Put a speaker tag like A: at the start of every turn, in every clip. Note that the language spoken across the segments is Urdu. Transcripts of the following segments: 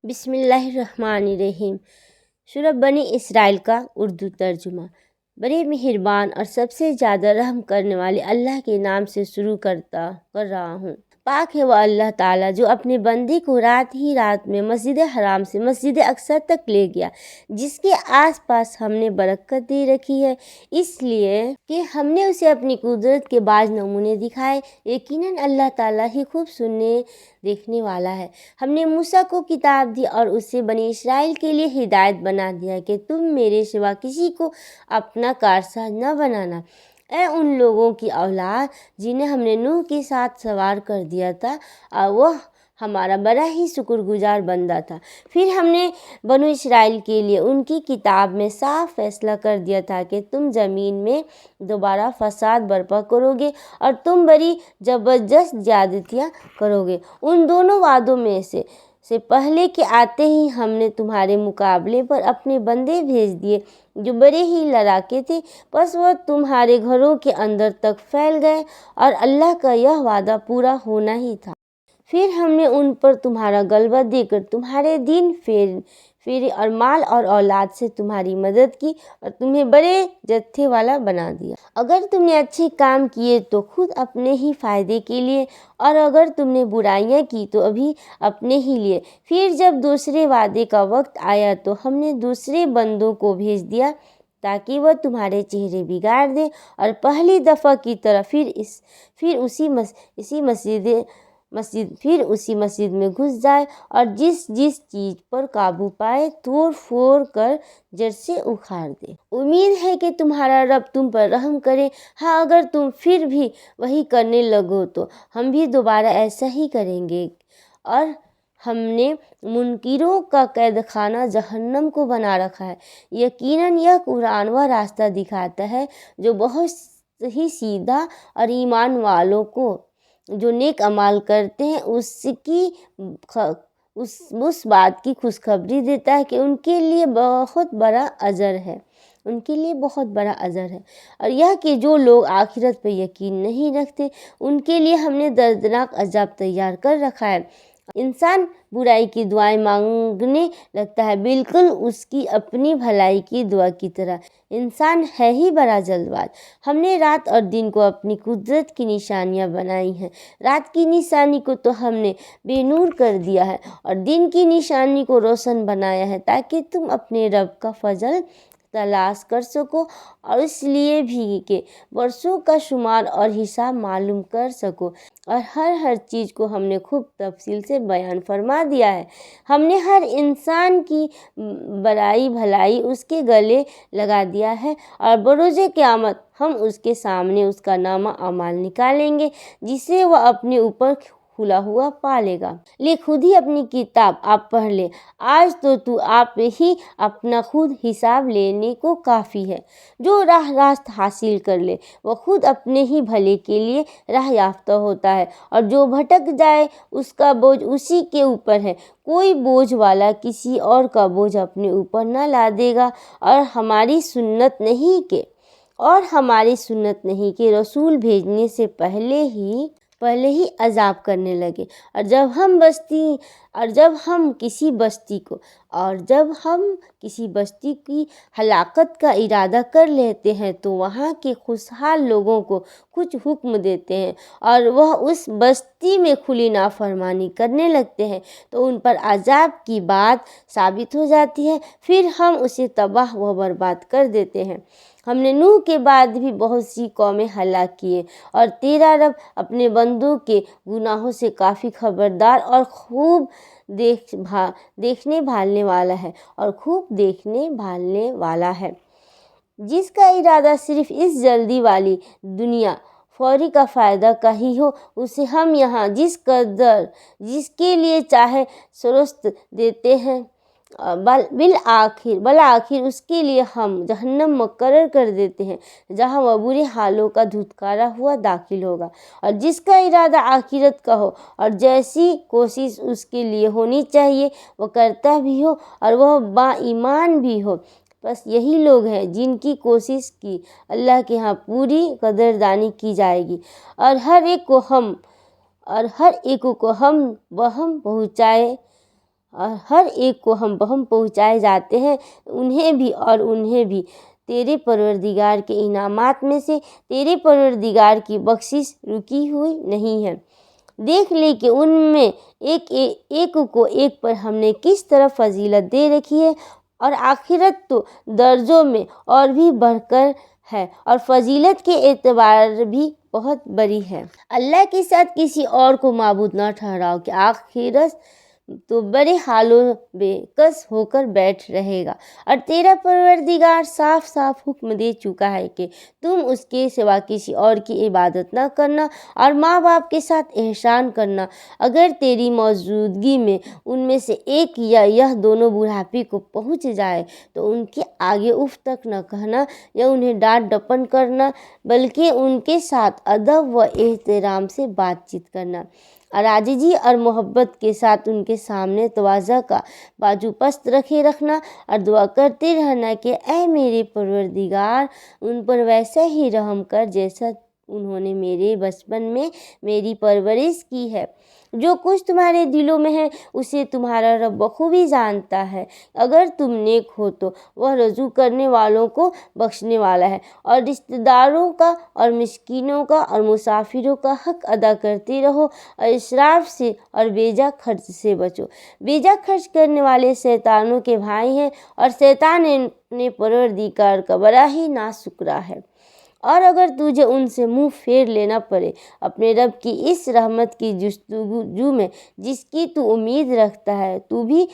A: بسم اللہ الرحمن الرحیم۔ سورہ بنی اسرائیل کا اردو ترجمہ۔ بڑے مہربان اور سب سے زیادہ رحم کرنے والے اللہ کے نام سے شروع کر رہا ہوں۔ پاک ہے وہ اللہ تعالیٰ جو اپنے بندے کو رات ہی رات میں مسجد حرام سے مسجد اقصی تک لے گیا، جس کے آس پاس ہم نے برکت دے رکھی ہے، اس لیے کہ ہم نے اسے اپنی قدرت کے بعض نمونے دکھائے۔ یقیناً اللہ تعالیٰ ہی خوب سننے دیکھنے والا ہے۔ ہم نے موسیٰ کو کتاب دی اور اسے بنی اسرائیل کے لیے ہدایت بنا دیا کہ تم میرے سوا کسی کو اپنا کارساز نہ بنانا۔ اے ان لوگوں کی اولاد جنہیں ہم نے نوح کے ساتھ سوار کر دیا تھا اور وہ ہمارا بڑا ہی شکر گزار بندہ تھا۔ پھر ہم نے بنو اسرائیل کے لیے ان کی کتاب میں صاف فیصلہ کر دیا تھا کہ تم زمین میں دوبارہ فساد برپا کرو گے اور تم بڑی زبردست زیادتیاں کرو گے۔ ان دونوں وعدوں میں سے پہلے کے آتے ہی ہم نے تمہارے مقابلے پر اپنے بندے بھیج دیے جو بڑے ہی لڑاکے تھے، بس وہ تمہارے گھروں کے اندر تک پھیل گئے اور اللہ کا یہ وعدہ پورا ہونا ہی تھا۔ پھر ہم نے ان پر تمہارا غلبہ دے کر تمہارے دین پھیرے اور مال اور اولاد سے تمہاری مدد کی اور تمہیں بڑے جتھے والا بنا دیا۔ اگر تم نے اچھے کام کیے تو خود اپنے ہی فائدے کے لیے، اور اگر تم نے برائیاں کی تو ابھی اپنے ہی لیے۔ پھر جب دوسرے وعدے کا وقت آیا تو ہم نے دوسرے بندوں کو بھیج دیا تاکہ وہ تمہارے چہرے بگاڑ دیں اور پہلی دفعہ کی طرح پھر اسی مسجد میں گھس جائے اور جس چیز پر قابو پائے توڑ پھوڑ کر جڑ سے اکھاڑ دے۔ امید ہے کہ تمہارا رب تم پر رحم کرے۔ ہاں، اگر تم پھر بھی وہی کرنے لگو تو ہم بھی دوبارہ ایسا ہی کریں گے، اور ہم نے منکروں کا قید خانہ جہنم کو بنا رکھا ہے۔ یقیناً یہ قرآن وہ راستہ دکھاتا ہے جو بہت ہی سیدھا، اور ایمان والوں کو جو نیک اعمال کرتے ہیں اس بات کی خوشخبری دیتا ہے کہ ان کے لیے بہت بڑا اجر ہے۔ اور یہ کہ جو لوگ آخرت پر یقین نہیں رکھتے ان کے لیے ہم نے دردناک عذاب تیار کر رکھا ہے۔ انسان برائی کی دعائیں مانگنے لگتا ہے، بالکل اس کی اپنی بھلائی کی دعا کی طرح۔ انسان ہے ہی بڑا جلد باز۔ ہم نے رات اور دن کو اپنی قدرت کی نشانیاں بنائی ہیں۔ رات کی نشانی کو تو ہم نے بے نور کر دیا ہے اور دن کی نشانی کو روشن بنایا ہے تاکہ تم اپنے رب کا فضل تلاش کر سکو، اور اس لیے بھی کہ برسوں کا شمار اور حساب معلوم کر سکو، اور ہر چیز کو ہم نے خوب تفصیل سے بیان فرما دیا ہے۔ ہم نے ہر انسان کی برائی بھلائی اس کے گلے لگا دیا ہے، اور بروز قیامت ہم اس کے سامنے اس کا نامہ اعمال نکالیں گے جسے وہ اپنے اوپر کھلا ہوا پالے گا۔ لے خود ہی اپنی کتاب آپ پڑھ لے، آج تو آپ ہی اپنا خود حساب لینے کو کافی ہے۔ جو راست حاصل کر لے وہ خود اپنے ہی بھلے کے لیے راہ یافتہ ہوتا ہے، اور جو بھٹک جائے اس کا بوجھ اسی کے اوپر ہے۔ کوئی بوجھ والا کسی اور کا بوجھ اپنے اوپر نہ لادے گا، اور ہماری سنت نہیں کہ رسول بھیجنے سے پہلے ہی عذاب کرنے لگے، اور جب ہم کسی بستی کی ہلاکت کا ارادہ کر لیتے ہیں تو وہاں کے خوشحال لوگوں کو کچھ حکم دیتے ہیں اور وہ اس بستی میں کھلی نافرمانی کرنے لگتے ہیں تو ان پر عذاب کی بات ثابت ہو جاتی ہے، پھر ہم اسے تباہ و برباد کر دیتے ہیں۔ ہم نے نوح کے بعد بھی بہت سی قومیں ہلاک کیے، اور تیرا رب اپنے بندوں کے گناہوں سے کافی خبردار اور خوب دیکھنے بھالنے والا ہے۔ جس کا ارادہ صرف اس جلدی والی دنیا فوری کا فائدہ کا ہی ہو، اسے ہم یہاں جس کے لیے چاہے سرشت دیتے ہیں، بالآخر اس کے لیے ہم جہنم مقرر کر دیتے ہیں جہاں وہ برے حالوں کا دھتکارا ہوا داخل ہوگا۔ اور جس کا ارادہ آخرت کا ہو اور جیسی کوشش اس کے لیے ہونی چاہیے وہ کرتا بھی ہو اور وہ با ایمان بھی ہو، بس یہی لوگ ہیں جن کی کوشش کی اللہ کے ہاں پوری قدردانی کی جائے گی، اور ہر ایک کو ہم بہم پہنچائے اور ہر ایک کو ہم بہم پہنچائے جاتے ہیں، انہیں بھی تیرے پروردگار کے انعامات میں سے تیرے پروردگار کی بخشش رکی ہوئی نہیں ہے۔ دیکھ لے کہ ان میں ایک کو ایک پر ہم نے کس طرح فضیلت دے رکھی ہے، اور آخرت تو درجوں میں اور بھی بڑھ کر ہے اور فضیلت کے اعتبار بھی بہت بڑی ہے۔ اللہ کے ساتھ کسی اور کو معبود نہ ٹھہراؤ کہ آخرت تو بڑے حالوں بے کس ہو کر بیٹھ رہے گا، اور تیرا پروردگار صاف صاف حکم دے چکا ہے کہ تم اس کے سوا کسی اور کی عبادت نہ کرنا اور ماں باپ کے ساتھ احسان کرنا۔ اگر تیری موجودگی میں ان میں سے ایک یا یہ دونوں بڑھاپے کو پہنچ جائے تو ان کے آگے اف تک نہ کہنا یا انہیں ڈانٹ ڈپن کرنا، بلکہ ان کے ساتھ ادب و احترام سے بات چیت کرنا، اور عاجزی اور محبت کے ساتھ ان کے سامنے تواضع کا بازو پست رکھے رکھنا، اور دعا کرتے رہنا کہ اے میرے پروردگار ان پر ویسا ہی رحم کر جیسا انہوں نے میرے بچپن میں میری پرورش کی ہے۔ جو کچھ تمہارے دلوں میں ہے اسے تمہارا رب بخوبی جانتا ہے۔ اگر تم نیک ہو تو وہ رجوع کرنے والوں کو بخشنے والا ہے، اور رشتہ داروں کا اور مسکینوں کا اور مسافروں کا حق ادا کرتے رہو، اور اسراف سے اور بیجا خرچ سے بچو۔ بیجا خرچ کرنے والے شیطانوں کے بھائی ہیں، اور شیطان اپنے پروردگار کا بڑا ہی ناشکرا ہے۔ اور اگر تجھے ان سے منہ پھیر لینا پڑے اپنے رب کی اس رحمت کی جستجو میں جس کی تو امید رکھتا ہے، تو بھی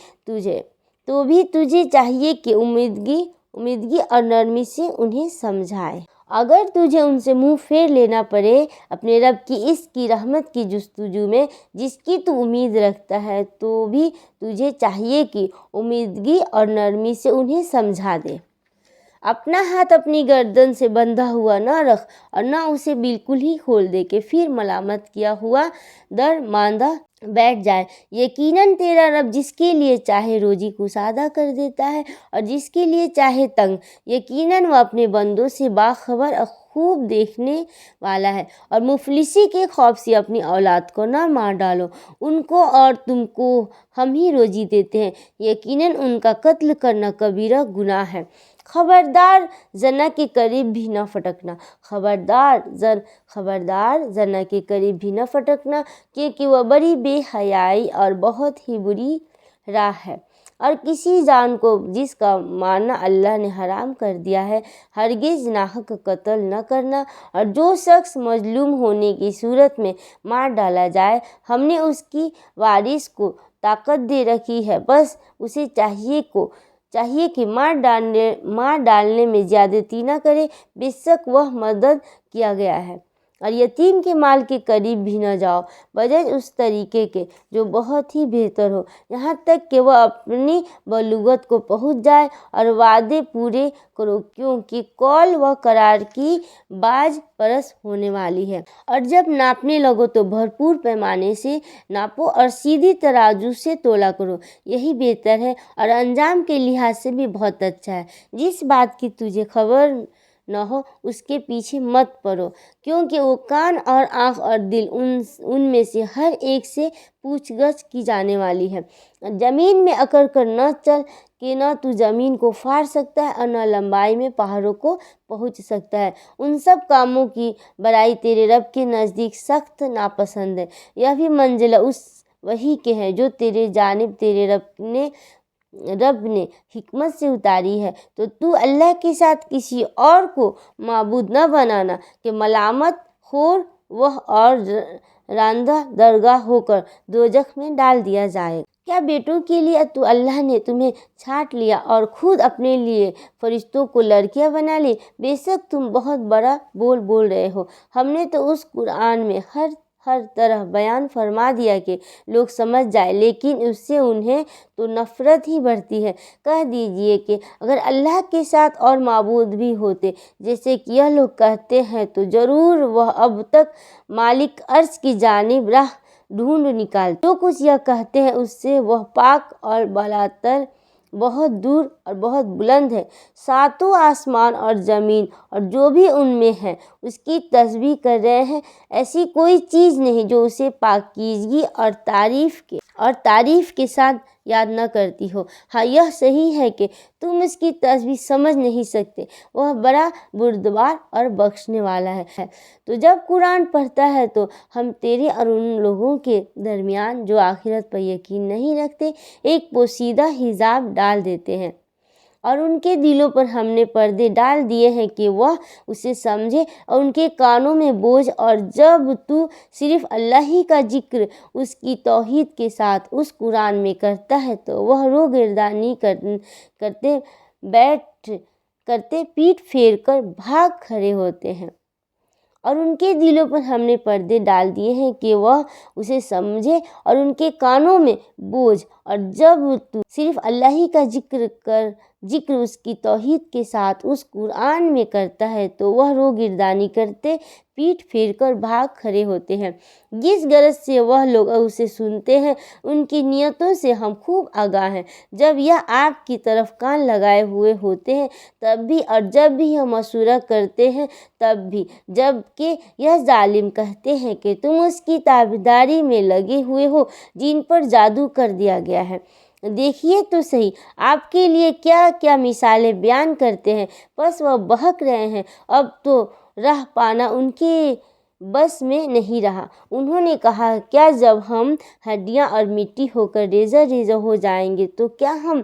A: تجھے چاہیے کہ امیدگی اور نرمی سے انہیں سمجھائے۔ اگر تجھے ان سے منہ پھیر لینا پڑے اپنے رب کی اس کی رحمت کی جستجو میں جس کی تو امید رکھتا ہے، تو بھی تجھے چاہیے کہ امیدگی اور نرمی سے انہیں سمجھا دے۔ اپنا ہاتھ اپنی گردن سے بندھا ہوا نہ رکھ، اور نہ اسے بالکل ہی کھول دے کہ پھر ملامت کیا ہوا درماندہ بیٹھ جائے۔ یقیناً تیرا رب جس کے لیے چاہے روزی کشادہ کر دیتا ہے اور جس کے لیے چاہے تنگ۔ یقیناً وہ اپنے بندوں سے باخبر اور خوب دیکھنے والا ہے۔ اور مفلسی کے خوف سے اپنی اولاد کو نہ مار ڈالو، ان کو اور تم کو ہم ہی روزی دیتے ہیں، یقیناً ان کا قتل کرنا کبیرہ گناہ ہے۔ خبردار زنا کے قریب بھی نہ پھٹکنا، خبردار زنا کے قریب بھی نہ پھٹکنا، کیونکہ وہ بڑی بے حیائی اور بہت ہی بری راہ ہے۔ اور کسی جان کو جس کا مارنا اللہ نے حرام کر دیا ہے، ہرگز ناحق قتل نہ کرنا، اور جو شخص مظلوم ہونے کی صورت میں مار ڈالا جائے ہم نے اس کی وارث کو طاقت دے رکھی ہے، بس اسے چاہیے کہ مار ڈالنے میں زیادتی نہ کرے، بے شک وہ مدد کیا گیا ہے۔ اور یتیم کے مال کے قریب بھی نہ جاؤ بجائے اس طریقے کے جو بہت ہی بہتر ہو، یہاں تک کہ وہ اپنی بلوغت کو پہنچ جائے، اور وعدے پورے کرو، کیونکہ قول و قرار کی باز پرس ہونے والی ہے۔ اور جب ناپنے لگو تو بھرپور پیمانے سے ناپو اور سیدھی ترازو سے تولا کرو، یہی بہتر ہے اور انجام کے لحاظ سے بھی بہت اچھا ہے۔ جس بات کی تجھے خبر نہ ہو اس کے پیچھے مت پڑو، کیونکہ وہ کان اور آنکھ اور دل ان میں سے ہر ایک سے پوچھ گچھ کی جانے والی ہے۔ زمین میں اکڑ کر نہ چل کہ نہ تو زمین کو پھاڑ سکتا ہے اور نہ لمبائی میں پہاڑوں کو پہنچ سکتا ہے۔ ان سب کاموں کی بڑائی تیرے رب کے نزدیک سخت ناپسند ہے۔ یہ بھی منزلہ اس وحی کے ہے جو تیرے جانب تیرے رب نے حکمت سے اتاری ہے، تو اللہ کے ساتھ کسی اور کو معبود نہ بنانا کہ ملامت خور وہ اور راندہ درگاہ ہو کر دوزخ میں ڈال دیا جائے۔ کیا بیٹوں کے لیے تو اللہ نے تمہیں چھانٹ لیا اور خود اپنے لیے فرشتوں کو لڑکیاں بنا لی؟ بے شک تم بہت بڑا بول رہے ہو۔ ہم نے تو اس قرآن میں ہر طرح بیان فرما دیا کہ لوگ سمجھ جائیں، لیکن اس سے انہیں تو نفرت ہی بڑھتی ہے۔ کہہ دیجئے کہ اگر اللہ کے ساتھ اور معبود بھی ہوتے جیسے کہ یہ لوگ کہتے ہیں تو ضرور وہ اب تک مالک عرش کی جانب راہ ڈھونڈ نکالتے۔ جو کچھ یہ کہتے ہیں اس سے وہ پاک اور بالاتر، بہت دور اور بہت بلند ہے۔ ساتوں آسمان اور زمین اور جو بھی ان میں ہے اس کی تسبیح کر رہے ہیں، ایسی کوئی چیز نہیں جو اسے پاکیزگی اور تعریف کے اور تعریف کے ساتھ یاد نہ کرتی ہو۔ ہاں یہ صحیح ہے کہ تم اس کی تصویر سمجھ نہیں سکتے، وہ بڑا بردبار اور بخشنے والا ہے۔ تو جب قرآن پڑھتا ہے تو ہم تیرے اور ان لوگوں کے درمیان جو آخرت پر یقین نہیں رکھتے ایک پوشیدہ حجاب ڈال دیتے ہیں، اور ان کے دلوں پر ہم نے پردے ڈال دیے ہیں کہ وہ اسے سمجھے اور ان کے کانوں میں بوجھ۔ اور جب تو صرف اللہ ہی کا ذکر اس کی توحید کے ساتھ اس قرآن میں کرتا ہے تو وہ روگردانی کرتے پیٹھ پھیر کر بھاگ کھڑے ہوتے ہیں، اور ان کے دلوں پر ہم نے پردے ڈال دیے ہیں کہ وہ اسے سمجھے اور ان کے کانوں میں بوجھ۔ اور جب تو صرف اللہ ہی کا ذکر اس کی توحید کے ساتھ اس قرآن میں کرتا ہے تو وہ روگردانی کرتے پیٹھ پھیر کر بھاگ کھڑے ہوتے ہیں۔ جس غرض سے وہ لوگ اسے سنتے ہیں ان کی نیتوں سے ہم خوب آگاہ ہیں۔ جب یہ آپ کی طرف کان لگائے ہوئے ہوتے ہیں تب بھی، اور جب بھی یہ مشورہ کرتے ہیں تب بھی، جب کہ یہ ظالم کہتے ہیں کہ تم اس کی تابعداری میں لگے ہوئے ہو جن پر جادو کر دیا گیا ہے۔ دیکھیے تو صحیح آپ کے لیے کیا کیا مثالیں بیان کرتے ہیں، بس وہ بہک رہے ہیں، اب تو راہ پانا ان کے بس میں نہیں رہا۔ انہوں نے کہا، کیا جب ہم ہڈیاں اور مٹی ہو کر ریزہ ریزہ ہو جائیں گے تو کیا ہم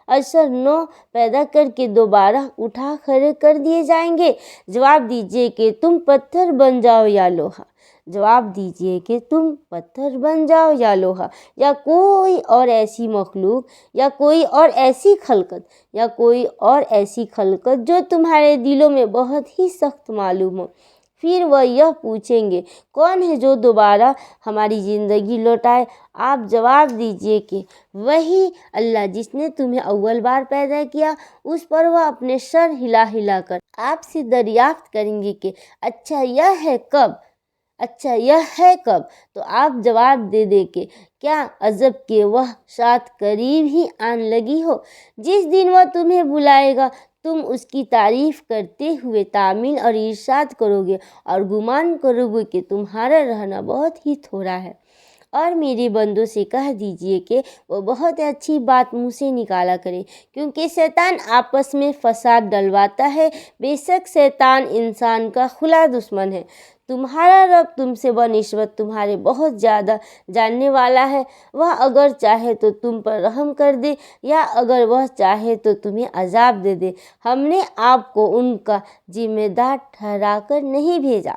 A: اجسر نو پیدا کر کے دوبارہ اٹھا کھڑے کر دیے جائیں گے؟ جواب دیجیے کہ تم پتھر بن جاؤ یا لوہا۔ جواب دیجیے کہ تم پتھر بن جاؤ یا لوہا، یا کوئی اور ایسی مخلوق، یا کوئی اور ایسی خلقت، یا کوئی اور ایسی خلقت جو تمہارے دلوں میں بہت ہی سخت معلوم ہو۔ پھر وہ یہ پوچھیں گے، کون ہے جو دوبارہ ہماری زندگی لوٹائے؟ آپ جواب دیجیے کہ وہی اللہ جس نے تمہیں اول بار پیدا کیا۔ اس پر وہ اپنے سر ہلا ہلا کر آپ سے دریافت کریں گے کہ اچھا یہ ہے کب؟ تو آپ جواب دے دیں کہ کیا عجب کہ وہ ساتھ قریب ہی آن لگی ہو۔ جس دن وہ تمہیں بلائے گا تم اس کی تعریف کرتے ہوئے تعمیل اور ارشاد کرو گے اور گمان کرو گے کہ تمہارا رہنا بہت ہی تھوڑا ہے۔ اور میرے بندوں سے کہہ دیجیے کہ وہ بہت اچھی بات منہ سے نکالا کرے، کیونکہ شیطان آپس میں فساد ڈلواتا ہے۔ بے شک شیطان انسان کا کھلا دشمن ہے۔ تمہارا رب تم سے بنسبت تمہارے بہت زیادہ جاننے والا ہے۔ وہ اگر چاہے تو تم پر رحم کر دے، یا اگر وہ چاہے تو تمہیں عذاب دے دے۔ ہم نے آپ کو ان کا ذمہ دار ٹھہرا کر نہیں بھیجا۔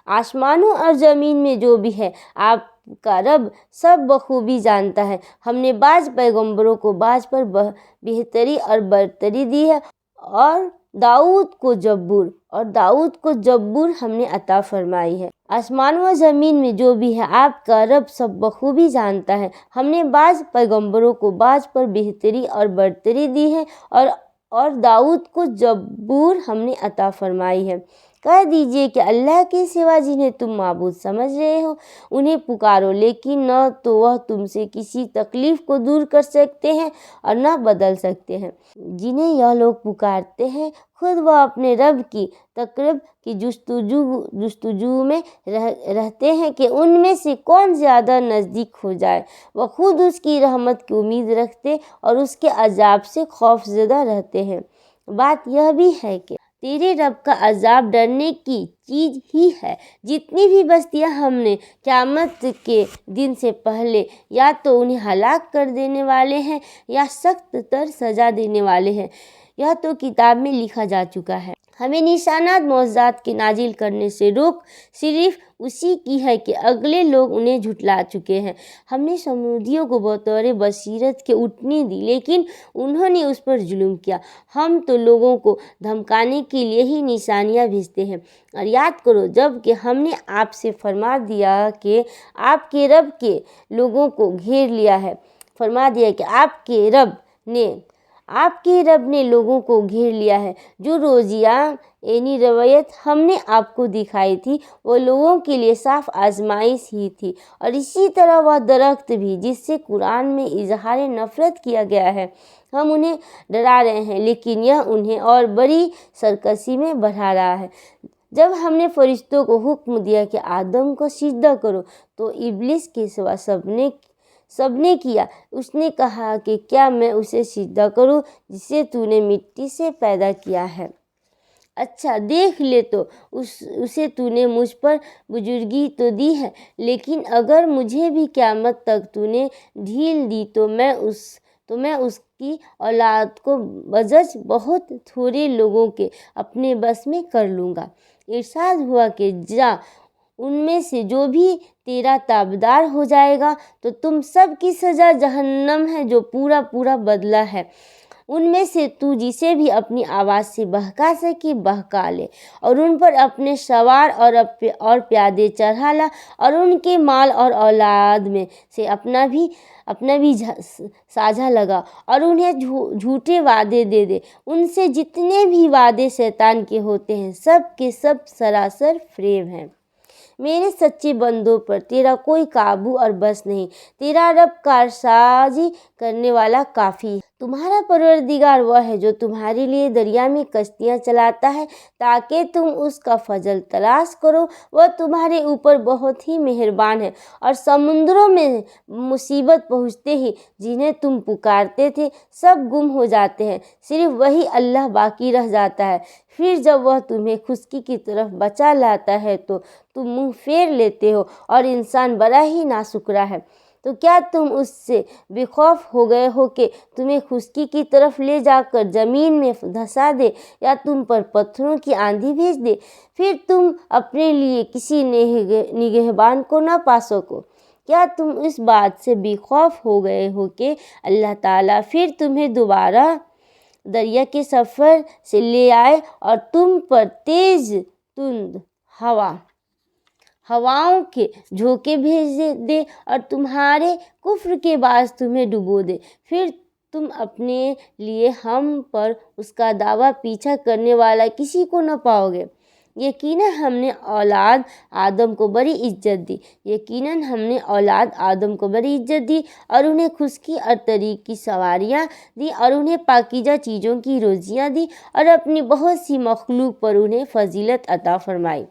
A: آسمانوں اور زمین میں جو بھی ہے آپ کا رب سب بخوبی جانتا ہے۔ ہم نے بعض پیغمبروں کو بعض پر بہتری اور برتری دی ہے، اور داؤد کو زبور ہم نے عطا فرمائی ہے۔ آسمانوں و زمین میں جو بھی ہے آپ کا رب سب بخوبی جانتا ہے۔ ہم نے بعض پیغمبروں کو بعض پر بہتری اور برتری دی ہے، اور داؤد کو زبور ہم نے عطا فرمائی ہے۔ کہہ دیجیے کہ اللہ کے سوا جنہیں تم معبود سمجھ رہے ہو انہیں پکارو، لیکن نہ تو وہ تم سے کسی تکلیف کو دور کر سکتے ہیں اور نہ بدل سکتے ہیں۔ جنہیں یہ لوگ پکارتے ہیں خود وہ اپنے رب کی تقرب کی جستجو میں رہتے ہیں کہ ان میں سے کون زیادہ نزدیک ہو جائے۔ وہ خود اس کی رحمت کی امید رکھتے اور اس کے عذاب سے خوف زدہ رہتے ہیں۔ بات یہ بھی ہے کہ تیرے رب کا عذاب ڈرنے کی چیز ہی ہے۔ جتنی بھی بستیاں ہم نے قیامت کے دن سے پہلے یا تو انہیں ہلاک کر دینے والے ہیں یا سخت تر سزا دینے والے ہیں، یہ تو کتاب میں لکھا جا چکا ہے۔ ہمیں نشانات معجزات کے نازل کرنے سے روک صرف اسی کی ہے کہ اگلے لوگ انہیں جھٹلا چکے ہیں۔ ہم نے سمودیوں کو بطور بصیرت کے اونٹنی دی، لیکن انہوں نے اس پر ظلم کیا۔ ہم تو لوگوں کو دھمکانے کے لیے ہی نشانیاں بھیجتے ہیں۔ اور یاد کرو جب کہ ہم نے آپ سے فرما دیا کہ آپ کے رب کے لوگوں کو گھیر لیا ہے، آپ کے رب نے لوگوں کو گھیر لیا ہے۔ جو روزیاں یعنی روایت ہم نے آپ کو دکھائی تھی وہ لوگوں کے لیے صاف آزمائش ہی تھی، اور اسی طرح وہ درخت بھی جس سے قرآن میں اظہار نفرت کیا گیا ہے۔ ہم انہیں ڈرا رہے ہیں لیکن یہ انہیں اور بڑی سرکشی میں بڑھا رہا ہے۔ جب ہم نے فرشتوں کو حکم دیا کہ آدم کو سجدہ کرو تو ابلیس کے سوا سب نے کیا۔ اس نے کہا کہ کیا میں اسے سجدہ کروں جسے تو نے مٹی سے پیدا کیا ہے؟ اچھا دیکھ لے، تو اسے تو نے مجھ پر بزرگی تو دی ہے، لیکن اگر مجھے بھی قیامت تک تو نے ڈھیل دی تو میں اس کی اولاد کو بجز بہت تھوڑے لوگوں کے اپنے بس میں کر لوں گا۔ ارشاد ہوا کہ جا، ان میں سے جو بھی تیرا تابعدار ہو جائے گا تو تم سب کی سزا جہنم ہے جو پورا بدلہ ہے۔ ان میں سے تو جسے بھی اپنی آواز سے بہکا سکے بہکا لے، اور ان پر اپنے سوار اور پیادے چڑھا لا، اور ان کے مال اور اولاد میں سے اپنا بھی ساجھا لگا، اور انہیں جھوٹے وعدے دے دے۔ ان سے جتنے بھی وعدے شیطان کے ہوتے ہیں سب کے سب سراسر فریب ہیں۔ میرے سچے بندوں پر تیرا کوئی قابو اور بس نہیں، تیرا رب کارسازی کرنے والا کافی ہے۔ تمہارا پروردگار وہ ہے جو تمہارے لیے دریا میں کشتیاں چلاتا ہے تاکہ تم اس کا فضل تلاش کرو۔ وہ تمہارے اوپر بہت ہی مہربان ہے، اور سمندروں میں مصیبت پہنچتے ہی جنہیں تم پکارتے تھے سب گم ہو جاتے ہیں، صرف وہی اللہ باقی رہ جاتا ہے۔ پھر جب وہ تمہیں خشکی کی طرف بچا لاتا ہے تو تم منہ پھیر لیتے ہو، اور انسان بڑا ہی ناشکرا ہے۔ تو کیا تم اس سے بے خوف ہو گئے ہو کہ تمہیں خشکی کی طرف لے جا کر زمین میں دھسا دے یا تم پر پتھروں کی آندھی بھیج دے؟ پھر تم اپنے لیے کسی نگہبان کو نہ پا سکو۔ کیا تم اس بات سے بے خوف ہو گئے ہو کہ اللہ تعالیٰ پھر تمہیں دوبارہ دریا کے سفر سے لے آئے اور تم پر تیز تند ہواؤں کے جھونکے بھیج دے اور تمہارے کفر کے باعث تمہیں ڈبو دے؟ پھر تم اپنے لیے ہم پر اس کا دعویٰ پیچھا کرنے والا کسی کو نہ پاؤ گے۔ یقیناً ہم نے اولاد آدم کو بڑی عزت دی اور انہیں خشکی اور طریق کی سواریاں دی، اور انہیں پاکیزہ چیزوں کی روزیاں دی، اور اپنی بہت سی مخلوق پر انہیں فضیلت عطا فرمائی۔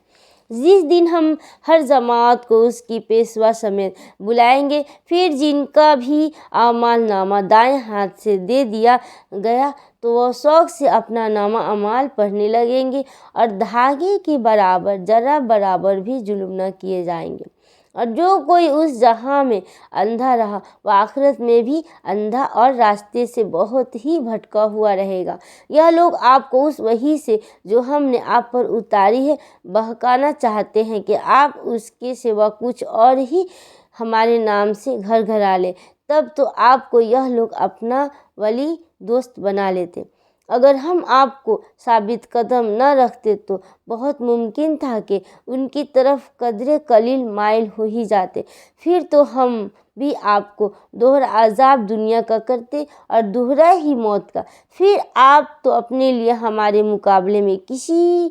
A: جس دن ہم ہر جماعت کو اس کی پیشوا سمیت بلائیں گے، پھر جن کا بھی اعمال نامہ دائیں ہاتھ سے دے دیا گیا تو وہ شوق سے اپنا نامہ اعمال پڑھنے لگیں گے، اور دھاگے کے برابر ذرہ برابر بھی ظلم نہ کیے جائیں گے۔ اور جو کوئی اس جہاں میں اندھا رہا وہ آخرت میں بھی اندھا اور راستے سے بہت ہی بھٹکا ہوا رہے گا۔ یہ لوگ آپ کو اس وحی سے جو ہم نے آپ پر اتاری ہے بہکانا چاہتے ہیں کہ آپ اس کے سوا کچھ اور ہی ہمارے نام سے گھرگھرا لیں، تب تو آپ کو یہ لوگ اپنا ولی دوست بنا لیتے۔ اگر ہم آپ کو ثابت قدم نہ رکھتے تو بہت ممکن تھا کہ ان کی طرف قدرے قلیل مائل ہو ہی جاتے، پھر تو ہم بھی آپ کو دوہرا عذاب دنیا کا کرتے اور دوہرا ہی موت کا، پھر آپ تو اپنے لیے ہمارے مقابلے میں کسی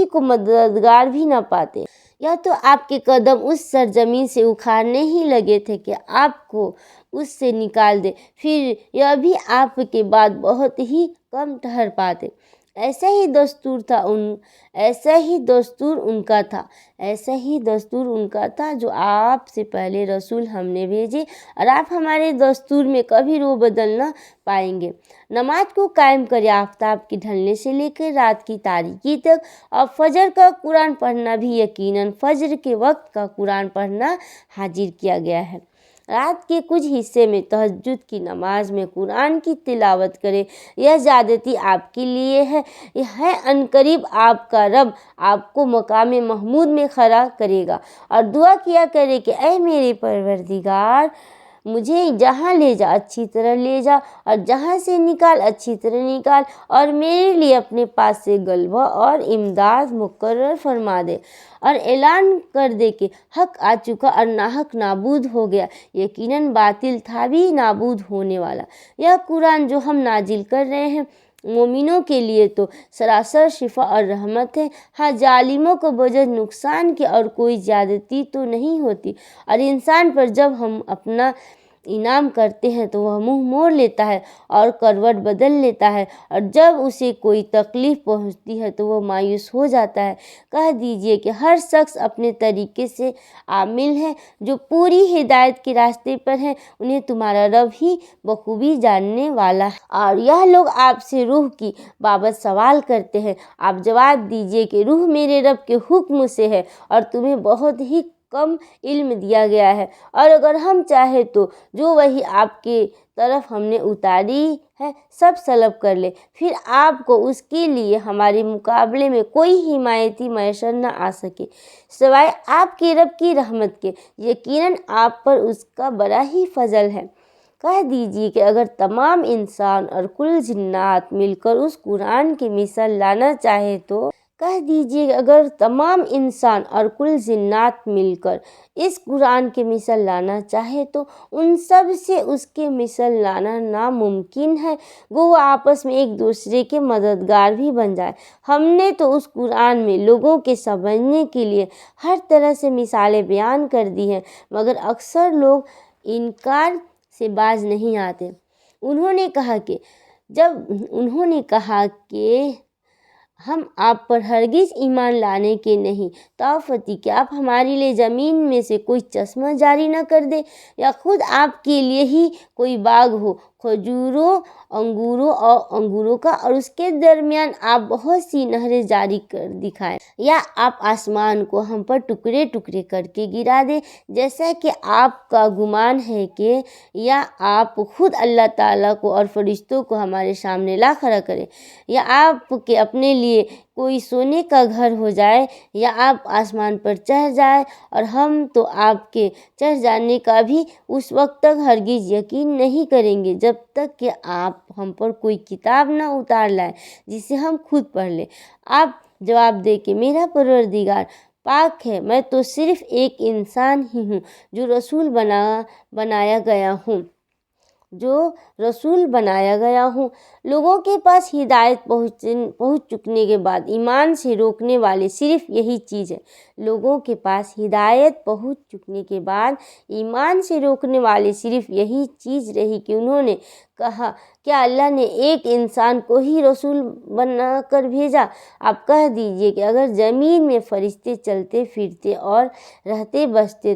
A: کو مددگار بھی نہ پاتے۔ یا تو آپ کے قدم اس سرزمین سے اکھاڑنے ہی لگے تھے کہ آپ کو اس سے نکال دے، پھر یہ بھی آپ کے بعد بہت ہی کم ٹھہر پاتے۔ ایسا ہی دستور ان کا تھا جو آپ سے پہلے رسول ہم نے بھیجے، اور آپ ہمارے دستور میں کبھی رو بدل نہ پائیں گے۔ نماز کو قائم کرے آفتاب کے ڈھلنے سے لے کر رات کی تاریکی تک، اور فجر کا قرآن پڑھنا بھی یقیناً فجر کے وقت کا قرآن پڑھنا حاضر کیا گیا ہے۔ رات کے کچھ حصے میں تہجد کی نماز میں قرآن کی تلاوت کرے، یہ زیادتی آپ کے لیے ہے عنقریب آپ کا رب آپ کو مقام محمود میں کھڑا کرے گا، اور دعا کیا کرے کہ اے میرے پروردگار، مجھے جہاں لے جا اچھی طرح لے جا، اور جہاں سے نکال اچھی طرح نکال، اور میرے لیے اپنے پاس سے غلبہ اور امداد مقرر فرما دے، اور اعلان کر دے کہ حق آ چکا اور ناحق نابود ہو گیا، یقیناً باطل تھا بھی نابود ہونے والا۔ یہ قرآن جو ہم نازل کر رہے ہیں مومنوں کے لیے تو سراسر شفا اور رحمت ہے، ہاں ظالموں کو بجز نقصان کے اور کوئی زیادتی تو نہیں ہوتی۔ اور انسان پر جب ہم اپنا انعام کرتے ہیں تو وہ منہ موڑ لیتا ہے اور کروٹ بدل لیتا ہے، اور جب اسے کوئی تکلیف پہنچتی ہے تو وہ مایوس ہو جاتا ہے۔ کہہ دیجئے کہ ہر شخص اپنے طریقے سے عامل ہے۔ جو پوری ہدایت کے راستے پر ہے انہیں تمہارا رب ہی بخوبی جاننے والا ہے۔ اور یہ لوگ آپ سے روح کی بابت سوال کرتے ہیں، آپ جواب دیجئے کہ روح میرے رب کے حکم سے ہے اور تمہیں بہت ہی کم علم دیا گیا ہے، اور اگر ہم چاہیں تو جو وحی آپ کے طرف ہم نے اتاری ہے سب سلب کر لے، پھر آپ کو اس کے لیے ہمارے مقابلے میں کوئی حمایتی میسر نہ آ سکے سوائے آپ کے رب کی رحمت کے، یقیناً آپ پر اس کا بڑا ہی فضل ہے۔ کہہ دیجئے کہ اگر تمام انسان اور کل جنات مل کر اس قرآن کی مثال لانا چاہے تو اس قرآن کی مثال لانا چاہے تو ان سب سے اس کے مثال لانا ناممکن ہے، گو وہ آپس میں ایک دوسرے کے مددگار بھی بن جائے۔ ہم نے تو اس قرآن میں لوگوں کے سمجھنے کے لیے ہر طرح سے مثالیں بیان کر دی ہیں، مگر اکثر لوگ انکار سے باز نہیں آتے۔ انہوں نے کہا کہ ہم آپ پر ہرگز ایمان لانے کے نہیں، طاوفتی کہ آپ ہمارے لیے زمین میں سے کوئی چشمہ جاری نہ کر دے، یا خود آپ کے لیے ہی کوئی باغ ہو کھجوروں انگوروں کا، اور اس کے درمیان آپ بہت سی نہریں جاری کر دکھائیں، یا آپ آسمان کو ہم پر ٹکڑے ٹکڑے کر کے گرا دیں جیسا کہ آپ کا گمان ہے کہ، یا آپ خود اللہ تعالیٰ کو اور فرشتوں کو ہمارے سامنے لا کھڑا کریں، یا آپ کے اپنے لیے کوئی سونے کا گھر ہو جائے، یا آپ آسمان پر چڑھ جائیں، اور ہم تو آپ کے چڑھ جانے کا بھی اس وقت تک ہرگز یقین نہیں کریں گے جب تک کہ آپ ہم پر کوئی کتاب نہ اتار لائیں جسے ہم خود پڑھ لیں۔ آپ جواب دیں کہ میرا پروردگار پاک ہے، میں تو صرف ایک انسان ہی ہوں جو رسول بنایا گیا ہوں۔ لوگوں کے پاس ہدایت پہنچ چکنے کے بعد ایمان سے روکنے والی صرف یہی چیز ہے۔ لوگوں کے پاس ہدایت پہنچ چکنے کے بعد ایمان سے روکنے والی صرف یہی چیز رہی کہ انہوں نے کہا کیا اللہ نے ایک انسان کو ہی رسول بنا کر بھیجا؟ آپ کہہ دیجئے کہ اگر زمین میں فرشتے چلتے پھرتے اور رہتے بستے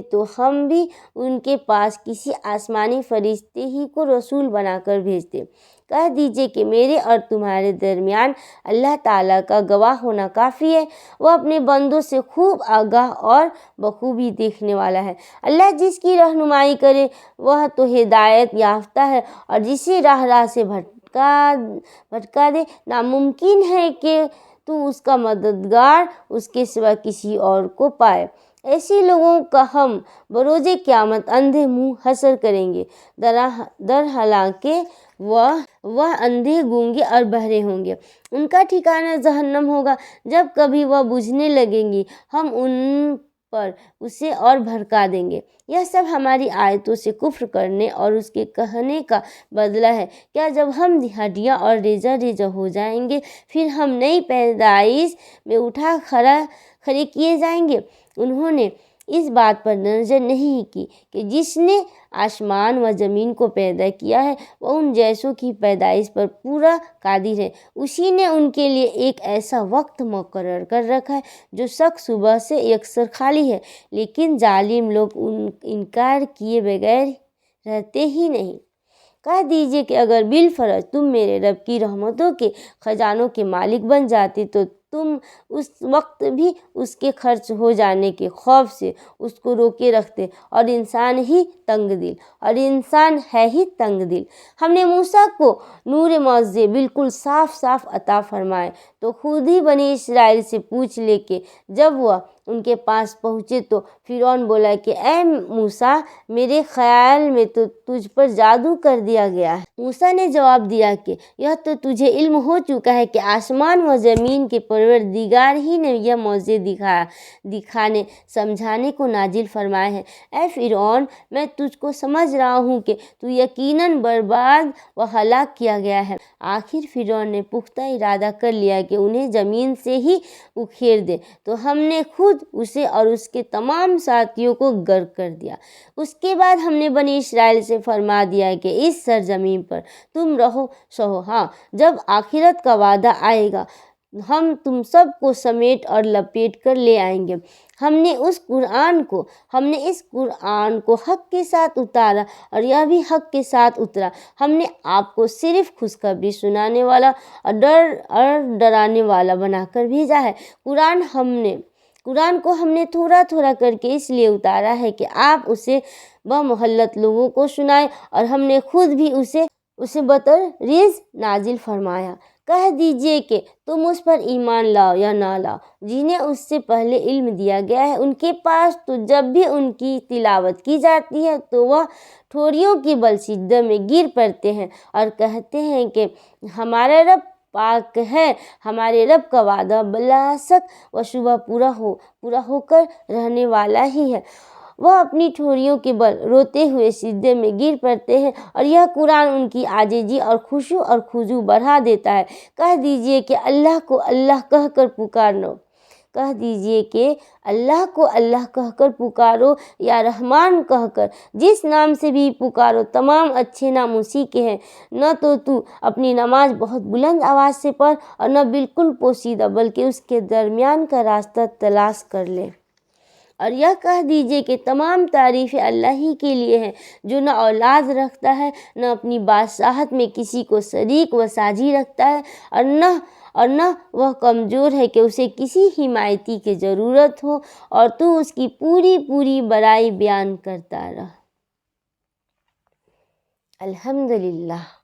A: تو ہم بھی ان کے پاس کسی آسمانی فرشتے ہی کو رسول بنا کر بھیجتے۔ کہہ دیجئے کہ میرے اور تمہارے درمیان اللہ تعالیٰ کا گواہ ہونا کافی ہے، وہ اپنے بندوں سے خوب آگاہ اور بخوبی دیکھنے والا ہے۔ اللہ جس کی رہنمائی کرے وہ تو ہدایت یافتہ ہے، اور جسے راہ سے بھٹکا دے ناممکن ہے کہ تو اس کا مددگار اس کے سوا کسی اور کو پائے۔ ایسے لوگوں کا ہم بروز قیامت اندھے منہ حشر کریں گے، در حالانکہ وہ اندھے گونگے اور بہرے ہوں گے۔ ان کا ٹھکانہ جہنم ہوگا، جب کبھی وہ بجھنے لگیں گی ہم ان پر اسے اور بھڑکا دیں گے۔ یہ سب ہماری آیتوں سے کفر کرنے اور اس کے کہنے کا بدلہ ہے۔ کیا جب ہم ہڈیاں اور ریزہ ہو جائیں گے پھر ہم نئی پیدائش میں اٹھا کھڑے کیے جائیں گے؟ انہوں نے اس بات پر نظر نہیں کی کہ جس نے آسمان و زمین کو پیدا کیا ہے وہ ان جیسوں کی پیدائش پر پورا قادر ہے۔ اسی نے ان کے لیے ایک ایسا وقت مقرر کر رکھا ہے جو شک صبح سے یکسر خالی ہے، لیکن ظالم لوگ انکار کیے بغیر رہتے ہی نہیں۔ کہہ دیجئے کہ اگر بالفرض تم میرے رب کی رحمتوں کے خزانوں کے مالک بن جاتے تو تم اس وقت بھی اس کے خرچ ہو جانے کے خوف سے اس کو روکے رکھتے، اور انسان ہے ہی تنگ دل۔ ہم نے موسیٰ کو نور معجزے بالکل صاف عطا فرمائے تو خود ہی بنی اسرائیل سے پوچھ لے کہ جب وہ ان کے پاس پہنچے تو فرعون بولا کہ اے موسیٰ، میرے خیال میں تو تجھ پر جادو کر دیا گیا ہے۔ موسیٰ نے جواب دیا کہ یہ تو تجھے علم ہو چکا ہے کہ آسمان و زمین کے پروردگار ہی نے یہ معجزے دکھانے سمجھانے کو نازل فرمائے ہیں۔ اے فرعون، میں تجھ کو سمجھ رہا ہوں کہ تو یقیناً برباد و ہلاک کیا گیا ہے۔ آخر فرعون نے پختہ ارادہ کر لیا کہ انہیں زمین سے ہی اکھیڑ دے، تو ہم نے خود خود اسے اور اس کے تمام ساتھیوں کو غرق کر دیا۔ اس کے بعد ہم نے بنی اسرائیل سے فرما دیا کہ اس سرزمین پر تم رہو سہو، ہاں جب آخرت کا وعدہ آئے گا ہم تم سب کو سمیٹ اور لپیٹ کر لے آئیں گے۔ ہم نے اس قرآن کو حق کے ساتھ اتارا اور یہ بھی حق کے ساتھ اترا۔ ہم نے آپ کو صرف خوشخبری سنانے والا اور ڈرانے والا بنا کر بھیجا ہے۔ قرآن کو ہم نے تھوڑا تھوڑا کر کے اس لیے اتارا ہے کہ آپ اسے بمہلت لوگوں کو سنائیں، اور ہم نے خود بھی اسے بتدریج نازل فرمایا۔ کہہ دیجئے کہ تم اس پر ایمان لاؤ یا نہ لاؤ جنہیں اس سے پہلے علم دیا گیا ہے، ان کے پاس تو جب بھی ان کی تلاوت کی جاتی ہے تو وہ ٹھوڑیوں کے بل سجدے میں گر پڑتے ہیں اور کہتے ہیں کہ ہمارا رب پاک ہے، ہمارے رب کا وعدہ بلا شک و شبہ پورا ہو کر رہنے والا ہی ہے۔ وہ اپنی ٹھوڑیوں کے بل روتے ہوئے سجدے میں گر پڑتے ہیں، اور یہ قرآن ان کی عاجزی اور خشوع اور خضوع بڑھا دیتا ہے۔ کہہ دیجئے کہ اللہ کو اللہ کہہ کر پکارو یا رحمان کہہ کر، جس نام سے بھی پکارو تمام اچھے نام اسی کے ہیں۔ نہ تو اپنی نماز بہت بلند آواز سے پڑھ اور نہ بالکل پوشیدہ، بلکہ اس کے درمیان کا راستہ تلاش کر لے۔ اور یہ کہہ دیجئے کہ تمام تعریفیں اللہ ہی کے لیے ہیں، جو نہ اولاد رکھتا ہے، نہ اپنی بادشاہت میں کسی کو شریک و ساجی رکھتا ہے، اور نہ وہ کمزور ہے کہ اسے کسی حمایتی کی ضرورت ہو، اور تو اس کی پوری بڑائی بیان کرتا رہ۔ الحمدللہ۔